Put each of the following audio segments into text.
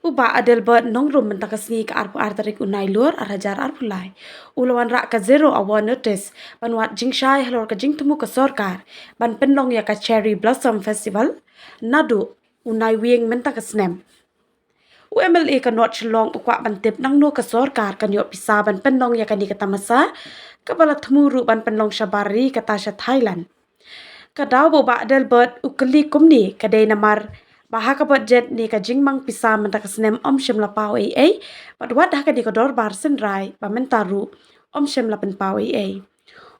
Uba adel bird nongrum mentakasni ke arpu artarik unai lur arajar arpulai. Ulawan rak ke zero awa notice banwat jingshai halor ke jingtemu ke sorkar ban penlong ya ke cherry blossom festival nadu unai wieng mentakasnem. UMLA ke not chelong ukwa ban tip nangno ke sorkar kan yok Pisa ban penlong ya kani ke tamasa ke bala temuru ban penlong syabari ke tasha Thailand. Kadau boba adel bird ukeli kumni kadai namar Bahaka budget ni ka jingmang Pisa mentakasnem om shimla pau ai but what haka di kodor bar senrai ba mentaru om shimla pen pau ai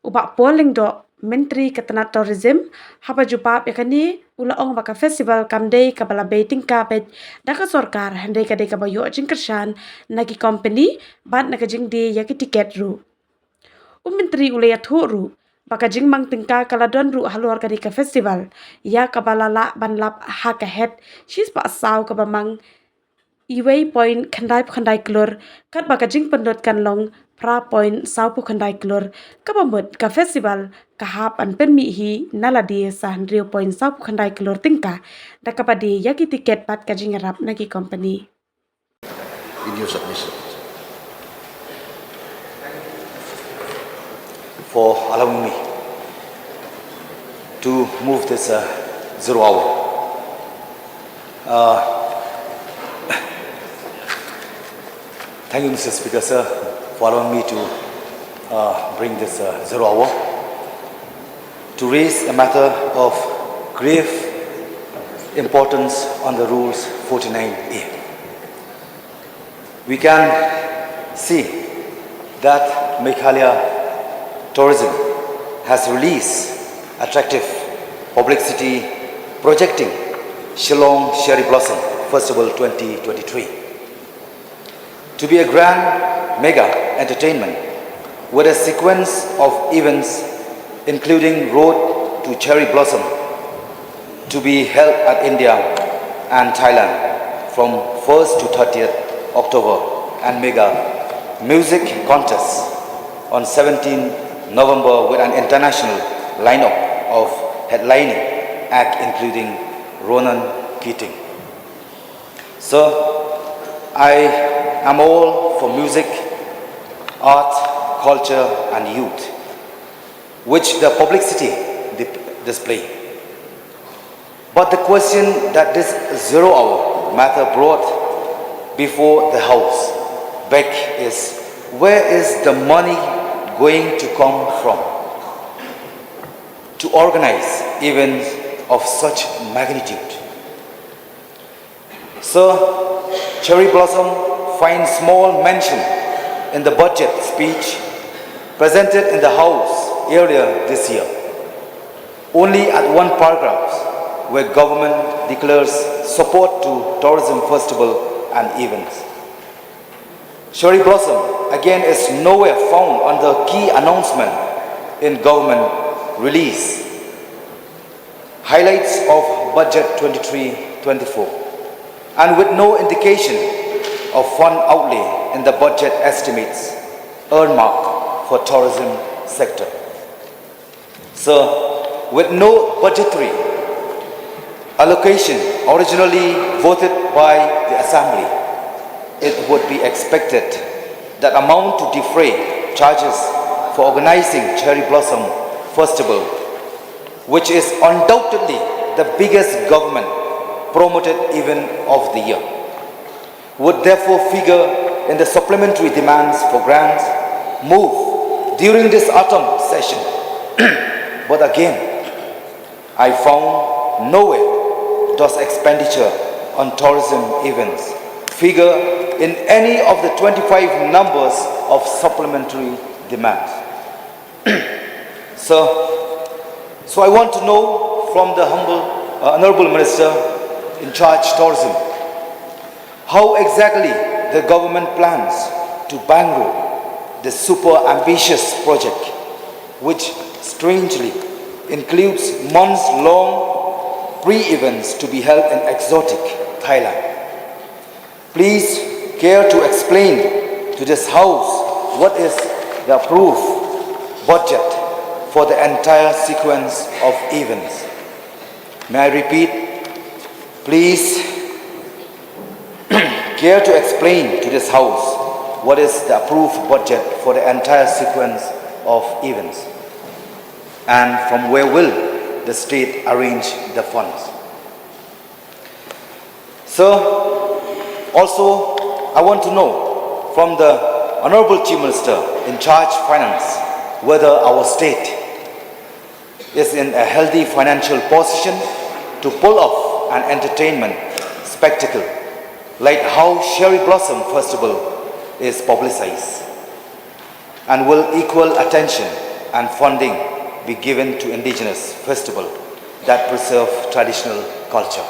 uba polling do menteri ketenat tourism haba jupap yakani ula ong baka festival kamdei ka bala baiting ka bet daka sorkar handai ka de ka bayo jingkershan nagi company bat naka jingdi yaki tiket ru menteri ulaya ru Baka jingmang tingka kaladon ru haluar kadi ka festival. Ya kabalala banlap haka het. She's pa saw ka bamang iway point khandai klur. Kat baka jing pendot kan long pra point saw pu khandai klur. Kabamut ka festival kahap an penmi hi naladi sa handrio point saw pu khandai klur tingka. Da kapadi yaki tiket pat ka jingarap nagi company. In your submission. For allowing me to move this 0 hour. Thank you, Mr. Speaker, sir, for allowing me to bring this 0 hour to raise a matter of grave importance on the Rules 49A. We can see that Meghalaya Tourism has released attractive publicity projecting Shillong Cherry Blossom Festival 2023 to be a grand mega entertainment with a sequence of events including Road to Cherry Blossom to be held at India and Thailand from 1st to 30th October and mega music contest on 17 November with an international lineup of headlining act including Ronan Keating. So I am all for music, art, culture and youth, which the publicity display. But the question that this 0 hour matter brought before the House back is, where is the money going to come from to organize events of such magnitude? So, Cherry Blossom finds small mention in the budget speech presented in the House earlier this year, only at one paragraph where government declares support to tourism festival and events. Cherry Blossom again is nowhere found under key announcement in government release. Highlights of budget 23-24 and with no indication of fund outlay in the budget estimates earmarked for tourism sector. So with no budgetary allocation originally voted by the Assembly, it would be expected that amount to defray charges for organizing Cherry Blossom Festival, which is undoubtedly the biggest government promoted event of the year, would therefore figure in the supplementary demands for grants moved during this autumn session. But again, I found nowhere does expenditure on tourism events figure in any of the 25 numbers of supplementary demands. So I want to know from the Honorable Minister in charge tourism, how exactly the government plans to bankroll this super ambitious project, which strangely includes months-long pre-events to be held in exotic Thailand. Please care to explain to this House what is the approved budget for the entire sequence of events. May I repeat, please care to explain to this House what is the approved budget for the entire sequence of events? And from where will the state arrange the funds? So, also, I want to know from the Honorable Chief Minister in charge of finance whether our state is in a healthy financial position to pull off an entertainment spectacle like how Cherry Blossom Festival is publicized, and will equal attention and funding be given to indigenous festival that preserve traditional culture.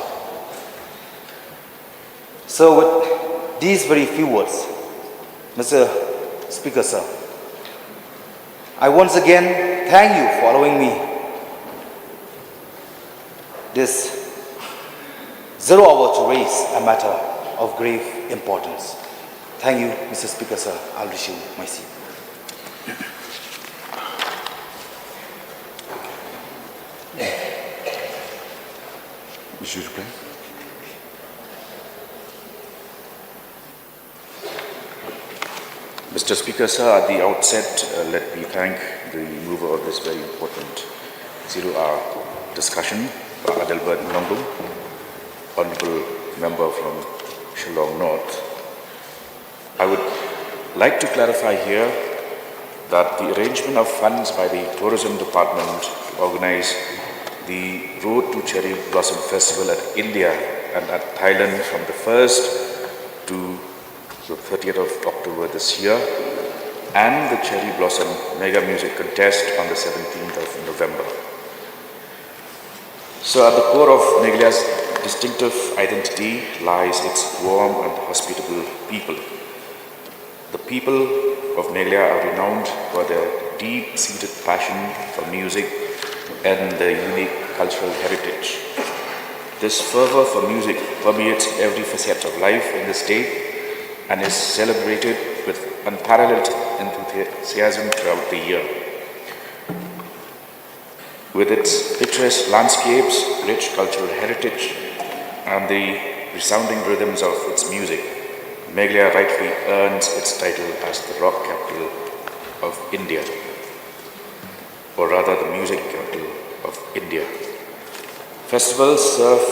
So with these very few words, Mr. Speaker, sir, I once again thank you for allowing me this 0 hour to raise a matter of grave importance. Thank you, Mr. Speaker, sir. I'll resume my seat. Monsieur Duplain. Mr. Speaker, sir, at the outset, let me thank the mover of this very important 0 hour discussion, Adelbert Nangno, Honorable Member from Shillong North. I would like to clarify here that the arrangement of funds by the Tourism Department to organize the Road to Cherry Blossom Festival at India and at Thailand from the 1st to the 30th of October this year, and the Cherry Blossom Mega Music Contest on the 17th of November. So at the core of Meghalaya's distinctive identity lies its warm and hospitable people. The people of Meghalaya are renowned for their deep-seated passion for music and their unique cultural heritage. This fervor for music permeates every facet of life in the state and is celebrated with unparalleled enthusiasm throughout the year. With its picturesque landscapes, rich cultural heritage, and the resounding rhythms of its music, Meghalaya rightfully earns its title as the rock capital of India, or rather the music capital of India. Festivals serve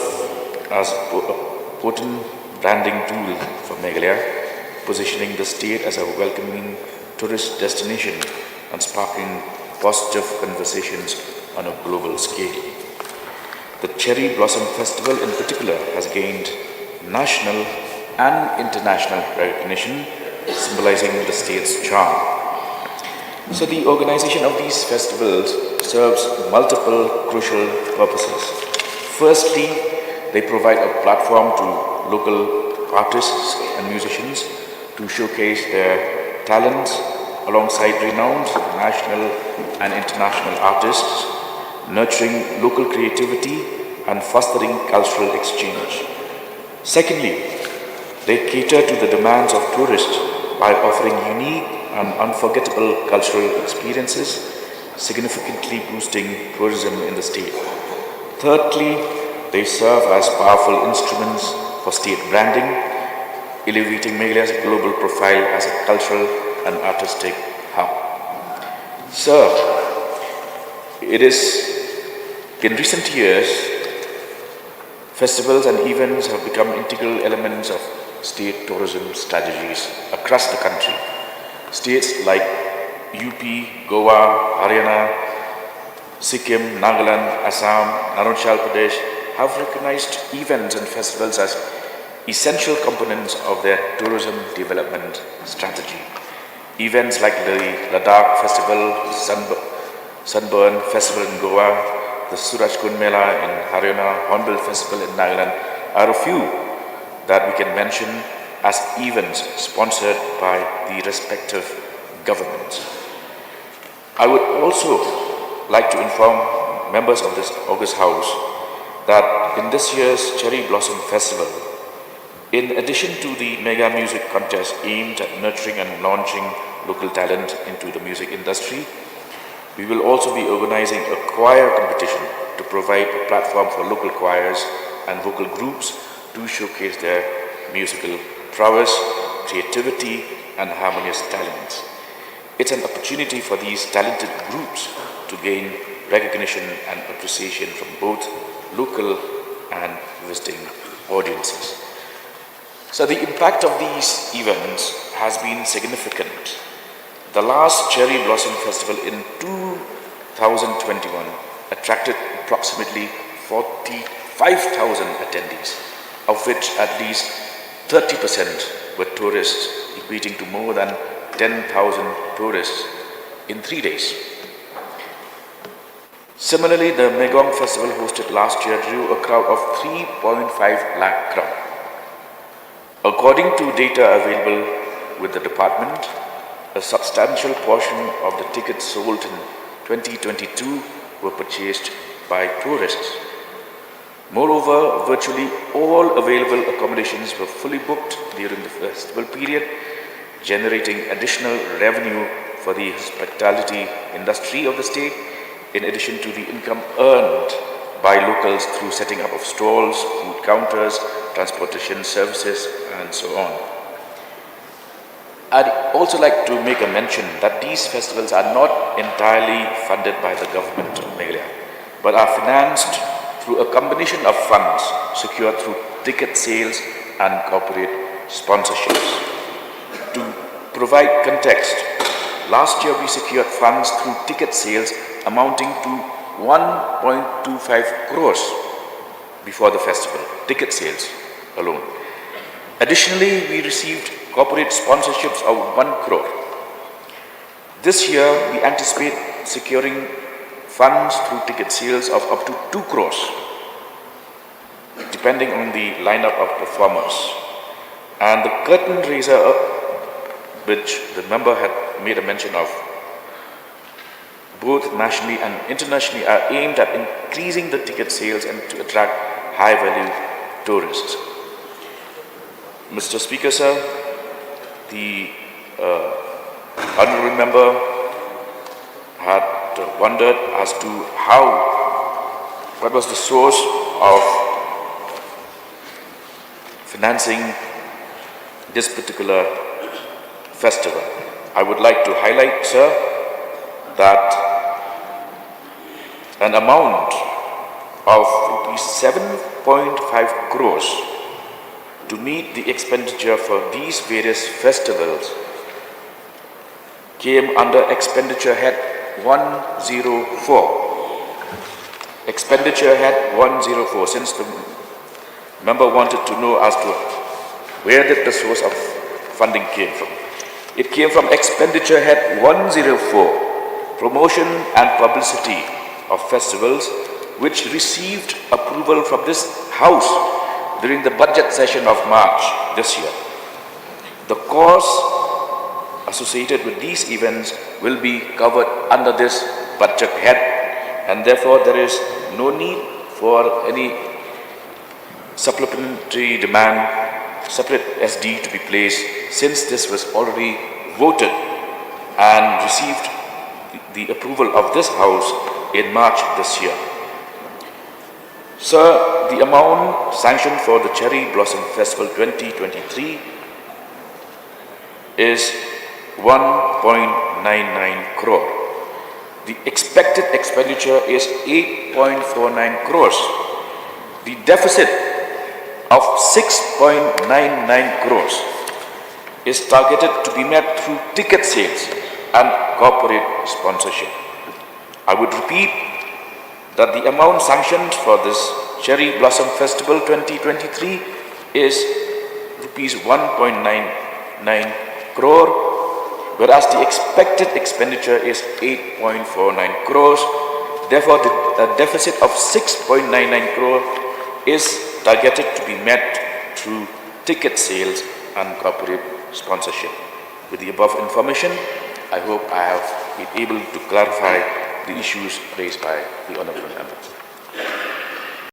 as a potent branding tool for Meghalaya, positioning the state as a welcoming tourist destination and sparking positive conversations on a global scale. The Cherry Blossom Festival in particular has gained national and international recognition, symbolizing the state's charm. So the organization of these festivals serves multiple crucial purposes. Firstly, they provide a platform to local artists and musicians to showcase their talents alongside renowned national and international artists, nurturing local creativity and fostering cultural exchange. Secondly, they cater to the demands of tourists by offering unique and unforgettable cultural experiences, significantly boosting tourism in the state. Thirdly, they serve as powerful instruments for state branding, elevating Meghalaya's global profile as a cultural and artistic hub. Sir, it is in recent years, festivals and events have become integral elements of state tourism strategies across the country. States like UP, Goa, Haryana, Sikkim, Nagaland, Assam, Arunachal Pradesh have recognized events and festivals as essential components of their tourism development strategy. Events like the Ladakh Festival, Sunburn Festival in Goa, the Suraj Kund Mela in Haryana, Hornbill Festival in Nagaland are a few that we can mention as events sponsored by the respective governments. I would also like to inform members of this August House that in this year's Cherry Blossom Festival, in addition to the mega music contest aimed at nurturing and launching local talent into the music industry, we will also be organizing a choir competition to provide a platform for local choirs and vocal groups to showcase their musical prowess, creativity, and harmonious talents. It's an opportunity for these talented groups to gain recognition and appreciation from both local and visiting audiences. So the impact of these events has been significant. The last Cherry Blossom Festival in 2021 attracted approximately 45,000 attendees, of which at least 30% were tourists, equating to more than 10,000 tourists in 3 days. Similarly, the Megong Festival hosted last year drew a crowd of 3.5 lakh crowd. According to data available with the department, a substantial portion of the tickets sold in 2022 were purchased by tourists. Moreover, virtually all available accommodations were fully booked during the festival period, generating additional revenue for the hospitality industry of the state, in addition to the income earned by locals through setting up of stalls, food counters, transportation services, and so on. I'd also like to make a mention that these festivals are not entirely funded by the government of Meghalaya, but are financed through a combination of funds secured through ticket sales and corporate sponsorships. To provide context, last year we secured funds through ticket sales amounting to 1.25 crores before the festival, ticket sales alone. Additionally, we received corporate sponsorships of 1 crore. This year, we anticipate securing funds through ticket sales of up to 2 crores, depending on the lineup of performers. And the curtain raiser, which the member had made a mention of, both nationally and internationally, are aimed at increasing the ticket sales and to attract high-value tourists. Mr. Speaker, sir, the honorable member had wondered as to what was the source of financing this particular festival. I would like to highlight, sir, that an amount of rupees 7.5 crores to meet the expenditure for these various festivals came under expenditure head 104. Expenditure head 104, since the member wanted to know as to where did the source of funding came from. It came from expenditure head 104, promotion and publicity of festivals, which received approval from this House during the budget session of March this year. The costs associated with these events will be covered under this budget head, and therefore there is no need for any supplementary demand, separate SD to be placed, since this was already voted and received the approval of this House in March this year. Sir, the amount sanctioned for the Cherry Blossom Festival 2023 is 1.99 crore. The expected expenditure is 8.49 crores. The deficit of 6.99 crores is targeted to be met through ticket sales and corporate sponsorship. I would repeat that the amount sanctioned for this Cherry Blossom Festival 2023 is rupees 1.99 crore, whereas the expected expenditure is 8.49 crores. Therefore, the deficit of 6.99 crore is targeted to be met through ticket sales and corporate sponsorship. With the above information, I hope I have been able to clarify the issues raised by the Honourable Member.